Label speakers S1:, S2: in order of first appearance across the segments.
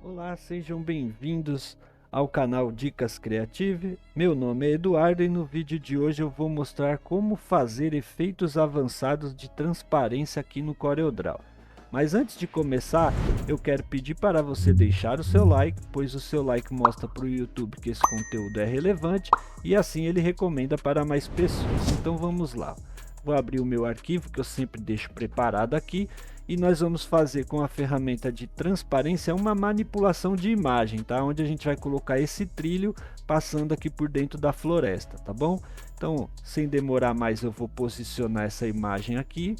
S1: Olá, sejam bem-vindos ao canal Dicas Creative. Meu nome é Eduardo e no vídeo de hoje eu vou mostrar como fazer efeitos avançados de transparência aqui no CorelDRAW. Mas antes de começar, eu quero pedir para você deixar o seu like, pois o seu like mostra para o YouTube que esse conteúdo é relevante e assim ele recomenda para mais pessoas. Então vamos lá. Vou abrir o meu arquivo que eu sempre deixo preparado aqui e nós vamos fazer com a ferramenta de transparência uma manipulação de imagem, tá? Onde a gente vai colocar esse trilho passando aqui por dentro da floresta, tá bom? Então, sem demorar mais, eu vou posicionar essa imagem aqui.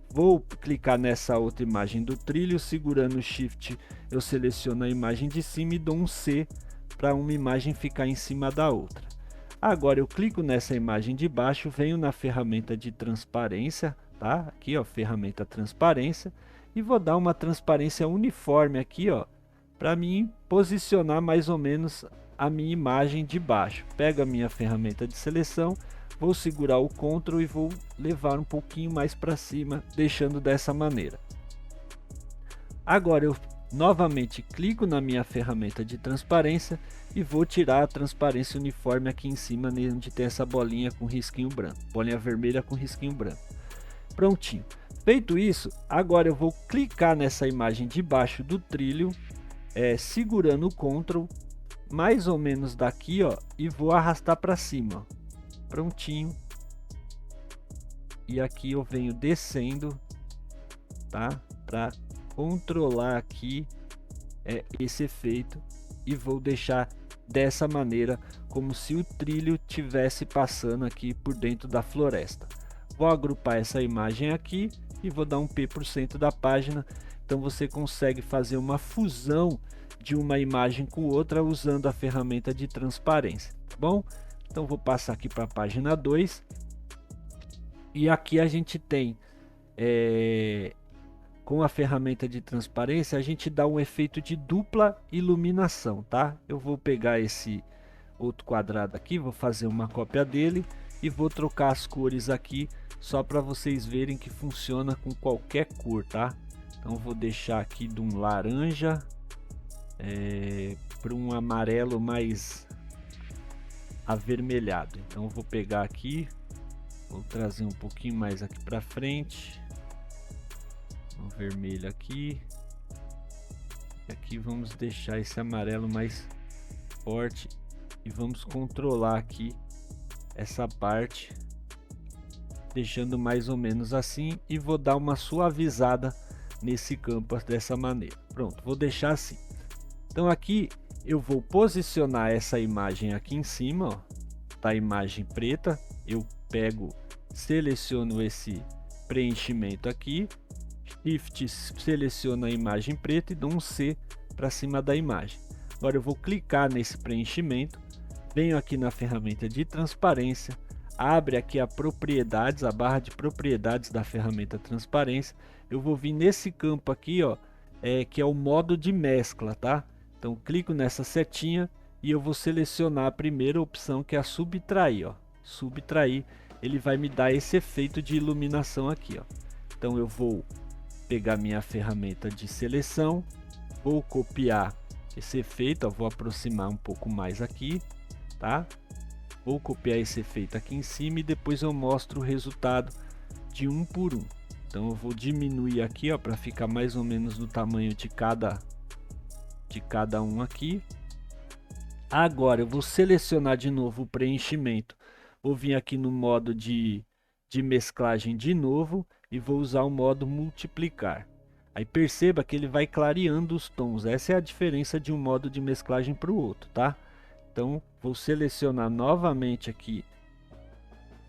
S1: Vou clicar nessa outra imagem do trilho, segurando o Shift, eu seleciono a imagem de cima e dou um C para uma imagem ficar em cima da outra. Agora eu clico nessa imagem de baixo, venho na ferramenta de transparência, tá? Aqui ó, ferramenta transparência, e vou dar uma transparência uniforme aqui ó, para mim posicionar mais ou menos a minha imagem de baixo. Pego a minha ferramenta de seleção, vou segurar o Ctrl e vou levar um pouquinho mais para cima, deixando dessa maneira. Agora eu novamente clico na minha ferramenta de transparência e vou tirar a transparência uniforme aqui em cima, onde tem essa bolinha com risquinho branco, bolinha vermelha com risquinho branco. Prontinho. Feito isso, agora eu vou clicar nessa imagem debaixo do trilho, segurando o Ctrl, mais ou menos daqui, ó, e vou arrastar para cima. Ó. Prontinho. E aqui eu venho descendo, tá? Para controlar aqui esse efeito e vou deixar dessa maneira, como se o trilho tivesse passando aqui por dentro da floresta. Vou agrupar essa imagem aqui e vou dar um P% da página. Então você consegue fazer uma fusão de uma imagem com outra usando a ferramenta de transparência, tá bom? Então vou passar aqui para a página 2 e aqui a gente tem com a ferramenta de transparência a gente dá um efeito de dupla iluminação, tá? Eu vou pegar esse outro quadrado aqui, vou fazer uma cópia dele e vou trocar as cores aqui só para vocês verem que funciona com qualquer cor, tá? Então vou deixar aqui de um laranja para um amarelo mais avermelhado. Então eu vou pegar aqui, vou trazer um pouquinho mais aqui para frente, um vermelho aqui, e aqui vamos deixar esse amarelo mais forte e vamos controlar aqui essa parte, deixando mais ou menos assim, e vou dar uma suavizada nesse campo dessa maneira. Pronto, vou deixar assim. Então aqui eu vou posicionar essa imagem aqui em cima, ó, tá a imagem preta, eu pego, seleciono esse preenchimento aqui, Shift, seleciono a imagem preta e dou um C para cima da imagem. Agora eu vou clicar nesse preenchimento, venho aqui na ferramenta de transparência, abre aqui a propriedades, a barra de propriedades da ferramenta transparência. Eu vou vir nesse campo aqui, ó, que é o modo de mescla, tá? Então clico nessa setinha e eu vou selecionar a primeira opção, que é a subtrair, ó. Subtrair, ele vai me dar esse efeito de iluminação aqui, ó. Então eu vou pegar minha ferramenta de seleção, vou copiar esse efeito, ó, vou aproximar um pouco mais aqui, tá? Vou copiar esse efeito aqui em cima e depois eu mostro o resultado de um por um. Então eu vou diminuir aqui, ó, para ficar mais ou menos no tamanho de cada um aqui. Agora eu vou selecionar de novo o preenchimento, vou vir aqui no modo de mesclagem de novo e vou usar o modo multiplicar. Aí perceba que ele vai clareando os tons, essa é a diferença de um modo de mesclagem para o outro, tá? Então vou selecionar novamente aqui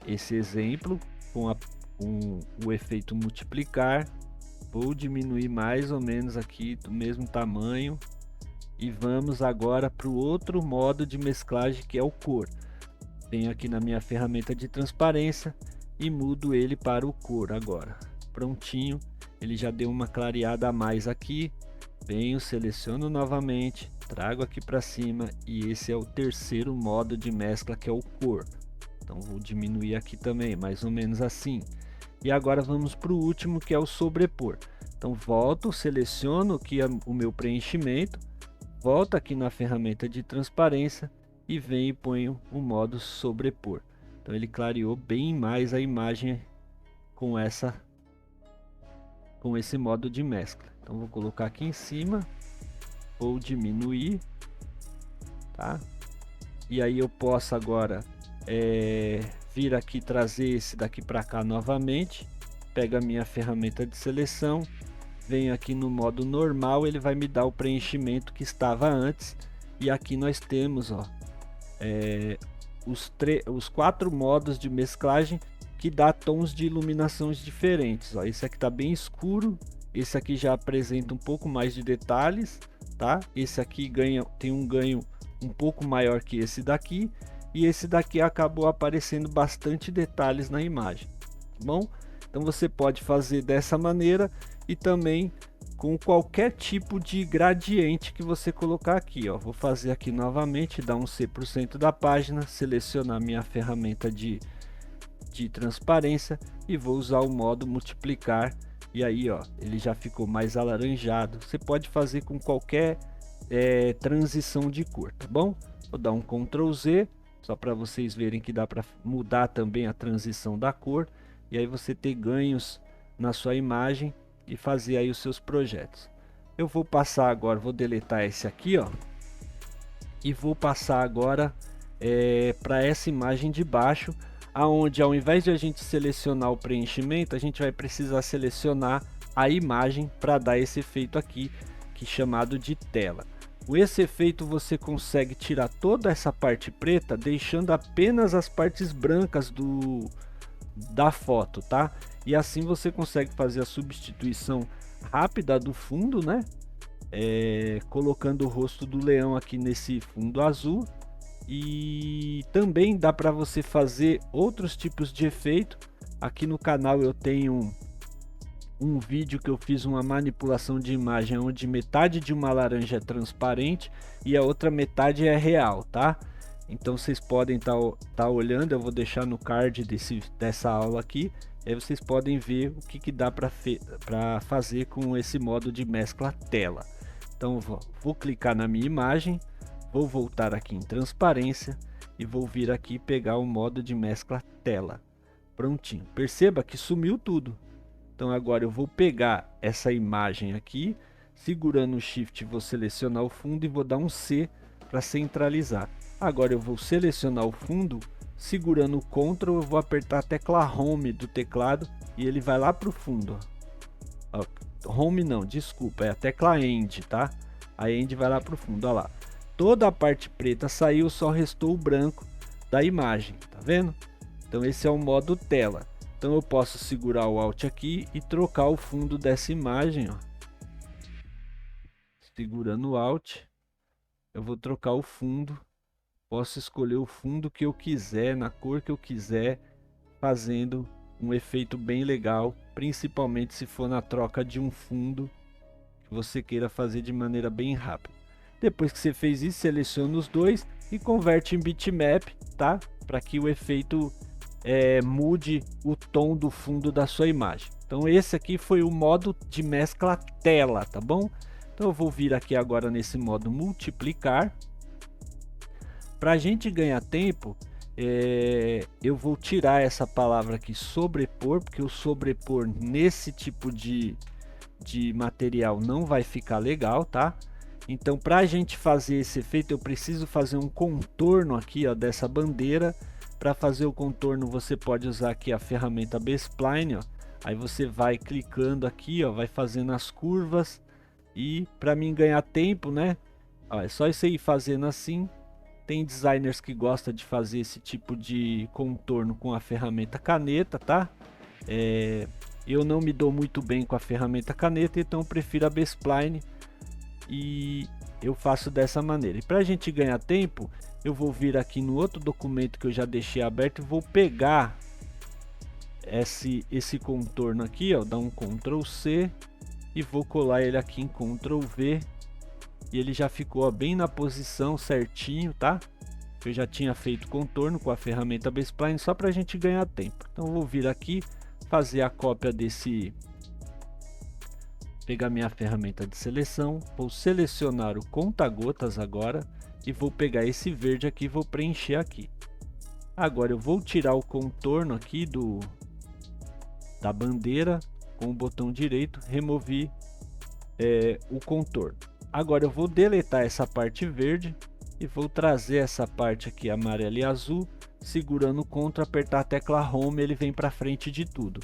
S1: esse exemplo com o efeito multiplicar, vou diminuir mais ou menos aqui do mesmo tamanho e vamos agora para o outro modo de mesclagem, que é o cor. Venho aqui na minha ferramenta de transparência e mudo ele para o cor agora. Prontinho, ele já deu uma clareada a mais aqui. Venho, seleciono novamente, trago aqui para cima e esse é o terceiro modo de mescla, que é o cor. Então vou diminuir aqui também, mais ou menos assim. E agora vamos para o último, que é o sobrepor. Então volto, seleciono aqui o meu preenchimento, volto aqui na ferramenta de transparência e venho e ponho o modo sobrepor. Então ele clareou bem mais a imagem com esse modo de mescla. Então vou colocar aqui em cima, vou diminuir, tá? E aí eu posso agora vir aqui, trazer esse daqui para cá novamente, pego a minha ferramenta de seleção, venho aqui no modo normal, ele vai me dar o preenchimento que estava antes, e aqui nós temos, ó, os 4 modos de mesclagem que dá tons de iluminações diferentes, ó. Esse aqui tá bem escuro, esse aqui já apresenta um pouco mais de detalhes, tá? Esse aqui tem um ganho um pouco maior que esse daqui, e esse daqui acabou aparecendo bastante detalhes na imagem, tá bom? Então você pode fazer dessa maneira e também com qualquer tipo de gradiente que você colocar aqui, ó. Vou fazer aqui novamente, dar um 100% da página, selecionar minha ferramenta de transparência e vou usar o modo multiplicar, e aí, ó, ele já ficou mais alaranjado. Você pode fazer com qualquer transição de cor, tá bom? Vou dar um Ctrl Z só para vocês verem que dá para mudar também a transição da cor, e aí você ter ganhos na sua imagem e fazer aí os seus projetos. Eu vou passar agora, vou deletar esse aqui, ó, e vou passar agora para essa imagem de baixo, aonde ao invés de a gente selecionar o preenchimento, a gente vai precisar selecionar a imagem para dar esse efeito aqui, que é chamado de tela. Com esse efeito você consegue tirar toda essa parte preta, deixando apenas as partes brancas da foto, tá? E assim você consegue fazer a substituição rápida do fundo, né? Colocando o rosto do leão aqui nesse fundo azul. E também dá para você fazer outros tipos de efeito. Aqui no canal eu tenho um vídeo que eu fiz uma manipulação de imagem onde metade de uma laranja é transparente e a outra metade é real, tá? Então vocês podem tá olhando, eu vou deixar no card dessa aula aqui, aí vocês podem ver o que dá para fazer com esse modo de mescla tela. Então vou clicar na minha imagem, vou voltar aqui em transparência e vou vir aqui pegar o modo de mescla tela. Prontinho, perceba que sumiu tudo. Então agora eu vou pegar essa imagem aqui, segurando o Shift vou selecionar o fundo e vou dar um C para centralizar. Agora eu vou selecionar o fundo, segurando o Ctrl eu vou apertar a tecla Home do teclado e ele vai lá para o fundo. Ó, Home não, desculpa, é a tecla End, tá? A End vai lá para o fundo, ó lá. Toda a parte preta saiu, só restou o branco da imagem, tá vendo? Então esse é o modo tela. Então eu posso segurar o Alt aqui e trocar o fundo dessa imagem, ó. Segurando o Alt, eu vou trocar o fundo. Posso escolher o fundo que eu quiser, na cor que eu quiser, fazendo um efeito bem legal, principalmente se for na troca de um fundo que você queira fazer de maneira bem rápida. Depois que você fez isso, seleciona os dois e converte em bitmap, tá? Para que o efeito mude o tom do fundo da sua imagem. Então esse aqui foi o modo de mescla tela, tá bom? Então eu vou vir aqui agora nesse modo multiplicar. Para a gente ganhar tempo, eu vou tirar essa palavra aqui sobrepor, porque o sobrepor nesse tipo de material não vai ficar legal, tá? Então para a gente fazer esse efeito eu preciso fazer um contorno aqui, ó, dessa bandeira. Para fazer o contorno você pode usar aqui a ferramenta B-Spline, ó. Aí você vai clicando aqui, ó, vai fazendo as curvas, e para mim ganhar tempo, né, ó, é só isso aí, fazendo assim. Tem designers que gostam de fazer esse tipo de contorno com a ferramenta caneta, tá? Eu não me dou muito bem com a ferramenta caneta, então eu prefiro a B-Spline e eu faço dessa maneira. E para a gente ganhar tempo, eu vou vir aqui no outro documento que eu já deixei aberto e vou pegar esse contorno aqui, ó, dar um Ctrl C e vou colar ele aqui em Ctrl V, e ele já ficou, ó, bem na posição certinho, tá? Eu já tinha feito contorno com a ferramenta B-Spline só para a gente ganhar tempo. Então eu vou vir aqui, fazer a cópia pegar minha ferramenta de seleção, vou selecionar o conta-gotas agora e vou pegar esse verde aqui e vou preencher aqui. Agora eu vou tirar o contorno aqui da bandeira com o botão direito, removi o contorno. Agora eu vou deletar essa parte verde e vou trazer essa parte aqui amarela e azul, segurando o Ctrl, apertar a tecla Home, ele vem para frente de tudo.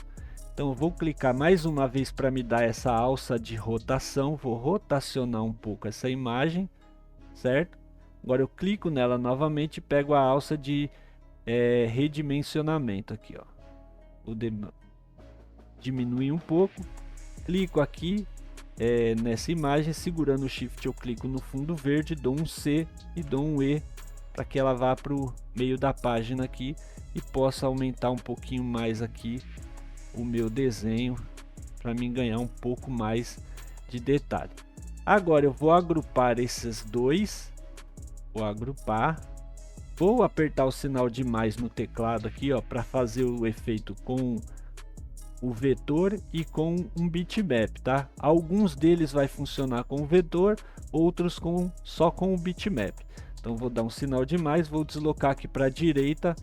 S1: Então eu vou clicar mais uma vez para me dar essa alça de rotação, vou rotacionar um pouco essa imagem, certo? Agora eu clico nela novamente e pego a alça de redimensionamento aqui, ó. Vou diminuir um pouco, clico aqui nessa imagem, segurando o Shift eu clico no fundo verde, dou um C e dou um E para que ela vá para o meio da página aqui e possa aumentar um pouquinho mais aqui o meu desenho para mim ganhar um pouco mais de detalhe. Agora eu vou agrupar esses dois, vou apertar o sinal de mais no teclado aqui, ó, para fazer o efeito com o vetor e com um bitmap, tá? Alguns deles vai funcionar com o vetor, outros só com o bitmap. Então vou dar um sinal de mais, vou deslocar aqui para a direita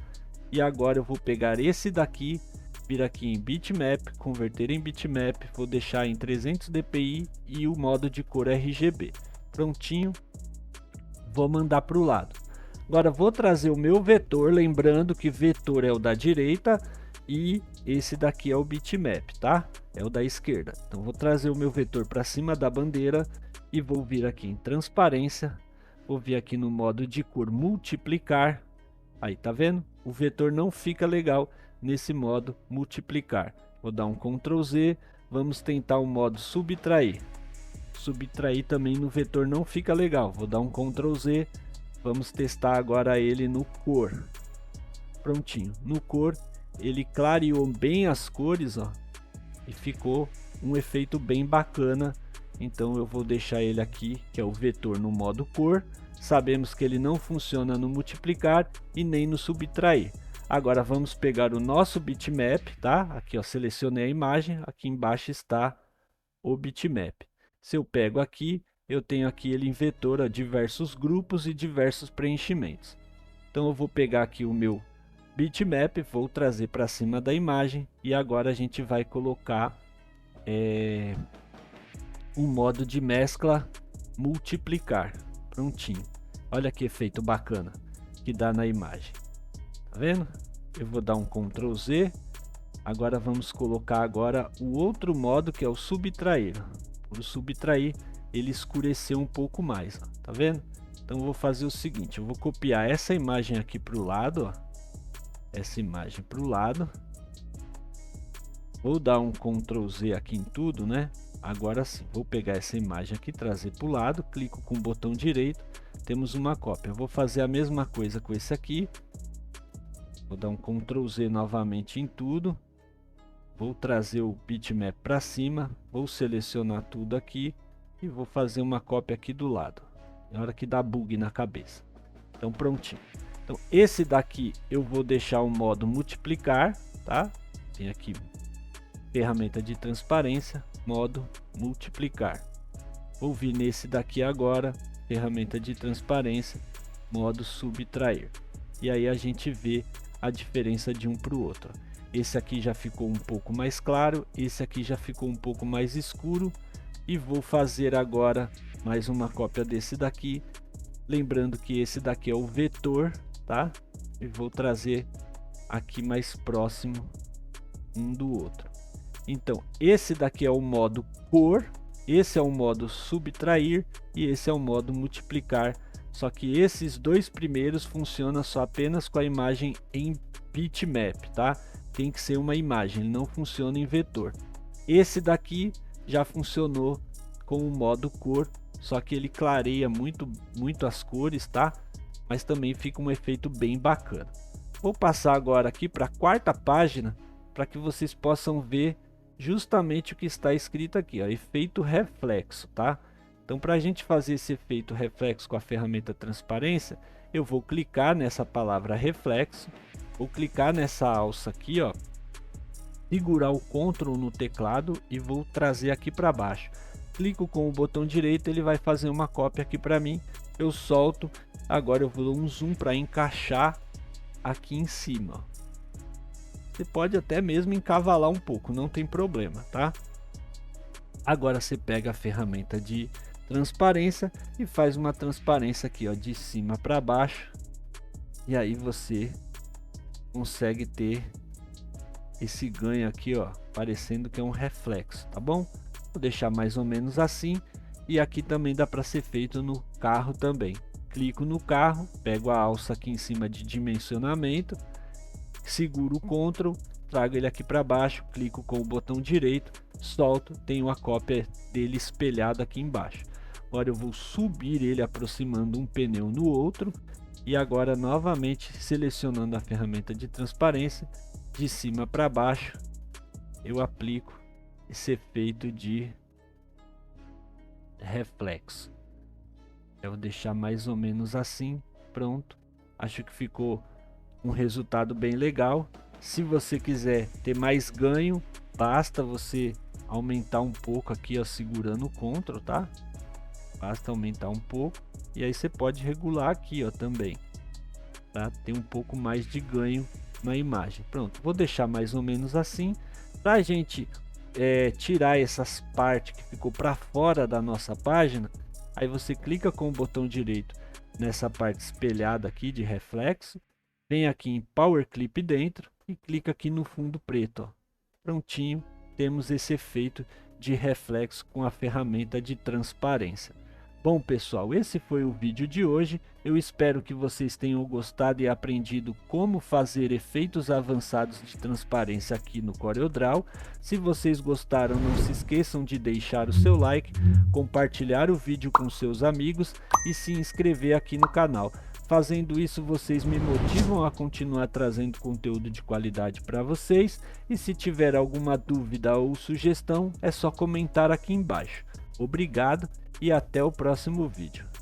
S1: e agora eu vou pegar esse daqui, vir aqui em bitmap, converter em bitmap, vou deixar em 300 dpi e o modo de cor RGB. Prontinho, vou mandar para o lado. Agora vou trazer o meu vetor, lembrando que vetor é o da direita e esse daqui é o bitmap, tá? É o da esquerda. Então vou trazer o meu vetor para cima da bandeira e vou vir aqui em transparência, vou vir aqui no modo de cor multiplicar. Aí tá vendo? O vetor não fica legal nesse modo multiplicar. Vou dar um Ctrl Z, vamos tentar o modo subtrair. Subtrair também no vetor não fica legal. Vou dar um Ctrl Z, vamos testar agora ele no cor. Prontinho, no cor ele clareou bem as cores, ó, e ficou um efeito bem bacana. Então eu vou deixar ele aqui, que é o vetor, no modo cor. Sabemos que ele não funciona no multiplicar e nem no subtrair. Agora vamos pegar o nosso bitmap, tá? Aqui, ó, selecionei a imagem, aqui embaixo está o bitmap. Se eu pego aqui, eu tenho aqui ele em vetor, ó, diversos grupos e diversos preenchimentos. Então eu vou pegar aqui o meu bitmap, vou trazer para cima da imagem e agora a gente vai colocar um modo de mescla multiplicar. Prontinho, olha que efeito bacana que dá na imagem, tá vendo? Eu vou dar um Ctrl Z. Agora vamos colocar agora o outro modo, que é o subtrair. Por subtrair ele escureceu um pouco mais, ó, tá vendo? Então eu vou fazer o seguinte, eu vou copiar essa imagem aqui para o lado, ó, essa imagem para o lado, vou dar um Ctrl Z aqui em tudo, né? Agora sim, vou pegar essa imagem aqui, trazer para o lado, clico com o botão direito, temos uma cópia. Eu vou fazer a mesma coisa com esse aqui, vou dar um Ctrl Z novamente em tudo, vou trazer o bitmap para cima, vou selecionar tudo aqui e vou fazer uma cópia aqui do lado, na hora que dá bug na cabeça. Então prontinho. Então esse daqui eu vou deixar o modo multiplicar, tá? Tem aqui ferramenta de transparência, modo multiplicar. Vou vir nesse daqui agora, ferramenta de transparência, modo subtrair. E aí a gente vê a diferença de um para o outro. Esse aqui já ficou um pouco mais claro, esse aqui já ficou um pouco mais escuro. E vou fazer agora mais uma cópia desse daqui, lembrando que esse daqui é o vetor, tá? E vou trazer aqui mais próximo um do outro. Então esse daqui é o modo cor, esse é o modo subtrair e esse é o modo multiplicar. Só que esses dois primeiros funcionam só apenas com a imagem em bitmap, tá? Tem que ser uma imagem, ele não funciona em vetor. Esse daqui já funcionou com o modo cor, só que ele clareia muito as cores, tá? Mas também fica um efeito bem bacana. Vou passar agora aqui para a quarta página para que vocês possam ver justamente o que está escrito aqui, ó, efeito reflexo, tá? Então para a gente fazer esse efeito reflexo com a ferramenta transparência, eu vou clicar nessa palavra reflexo, vou clicar nessa alça aqui, ó, segurar o Ctrl no teclado e vou trazer aqui para baixo. Clico com o botão direito, ele vai fazer uma cópia aqui para mim. Eu solto, agora eu vou dar um zoom para encaixar aqui em cima. Você pode até mesmo encavalar um pouco, não tem problema, tá? Agora você pega a ferramenta de transparência e faz uma transparência aqui, ó, de cima para baixo. E aí você consegue ter esse ganho aqui, ó, parecendo que é um reflexo, tá bom? Vou deixar mais ou menos assim. E aqui também dá para ser feito no carro também. Clico no carro, pego a alça aqui em cima de dimensionamento, seguro o Ctrl, trago ele aqui para baixo, clico com o botão direito, solto, tenho a cópia dele espelhada aqui embaixo. Agora eu vou subir ele aproximando um pneu no outro e agora novamente selecionando a ferramenta de transparência, de cima para baixo eu aplico esse efeito de reflexo. Eu vou deixar mais ou menos assim, pronto. Acho que ficou um resultado bem legal. Se você quiser ter mais ganho, basta você aumentar um pouco aqui, ó, segurando o Ctrl, tá? Basta aumentar um pouco e aí você pode regular aqui, ó, também, tá? Tem um pouco mais de ganho na imagem. Pronto, vou deixar mais ou menos assim para a gente tirar essas partes que ficou para fora da nossa página. Aí você clica com o botão direito nessa parte espelhada aqui de reflexo, vem aqui em Power Clip dentro e clica aqui no fundo preto, ó. Prontinho, temos esse efeito de reflexo com a ferramenta de transparência. Bom pessoal, esse foi o vídeo de hoje. Eu espero que vocês tenham gostado e aprendido como fazer efeitos avançados de transparência aqui no CorelDRAW. Se vocês gostaram, não se esqueçam de deixar o seu like, compartilhar o vídeo com seus amigos e se inscrever aqui no canal. Fazendo isso, vocês me motivam a continuar trazendo conteúdo de qualidade para vocês. E se tiver alguma dúvida ou sugestão, é só comentar aqui embaixo. Obrigado e até o próximo vídeo.